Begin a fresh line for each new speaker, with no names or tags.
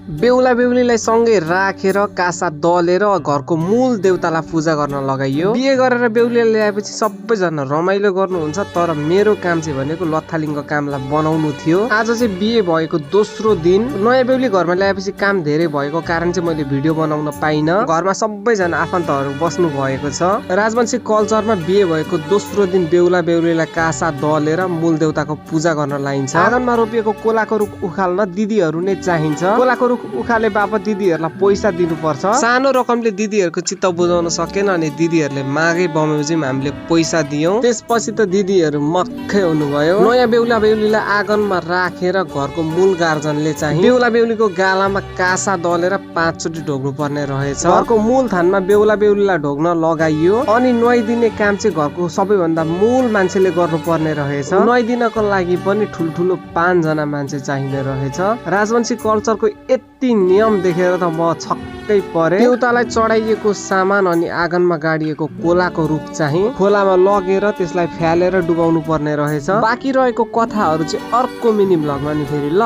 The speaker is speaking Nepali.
बेहुला बेहुलीलाई सँगै राखेर कासा दलेर घरको मूल देवतालाई पूजा गर्न लगाइयो। बिहे गरेर बेहुलीलाई ल्याएपछि सबैजना रमाइलो गर्नुहुन्छ, तर मेरो काम चाहिँ भनेको लथालिङको कामलाई बनाउनु थियो। आज चाहिँ बिहे भएको दोस्रो दिन, नयाँ बेहुली घरमा ल्याएपछि काम धेरै भएको कारण चाहिँ मैले भिडियो बनाउन पाइनँ। घरमा सबैजना आफन्तहरू बस्नु भएको छ। राजवंशी कल्चरमा बिहे भएको दोस्रो दिन बेहुला बेहुलीलाई कासा दलेर मूल देवताको पूजा गर्न लाइन्छ। आँगनमा रोपिएको कोलाको रुख उखाल्न दिदीहरू नै चाहिन्छ। कोलाको रुख उखाले बापत दिदीहरूलाई पैसा दिनुपर्छ। सानो रकमले दिदीहरूको चित्त बुझाउन सकेन अनि दिदीहरूले मागे बमोजिम हामीले पैसा दियौं। त्यसपछि त दिदीहरू मक्खै हुनुभयो। नयाँ बेहुला बेहुलीलाई आँगनमा राखेर घरको मूल गार्जनले चाहिँ बेहुला बेहुलीको गालामा कासा दलेर 5 चोटि ढोग्नु पर्ने रहेछ। घरको मूल थानमा बेहुला बेहुलीलाई ढोग्न लगाइयो अनि नुहाइदिने काम चाहिँ घरको सबैभन्दा मूल मान्छेले गर्नुपर्ने रहेछ। नुहाइदिनको लागि पनि ठुल्ठुलो 5 जना मान्छे चाहिने रहेछ। राजवंशी कल्चरको यति नियम देखेर त म छक्कै परे। देउतालाई चढाइएको सामान अनि आँगनमा गाडिएको कोलाको रुख चाहिँ खोलामा लगेर त्यसलाई फ्यालेर डुबाउनु पर्ने रहेछ। बाँकी रहेको कथाहरू चाहिँ अर्को मिनी भ्लगमा नि फेरि ल।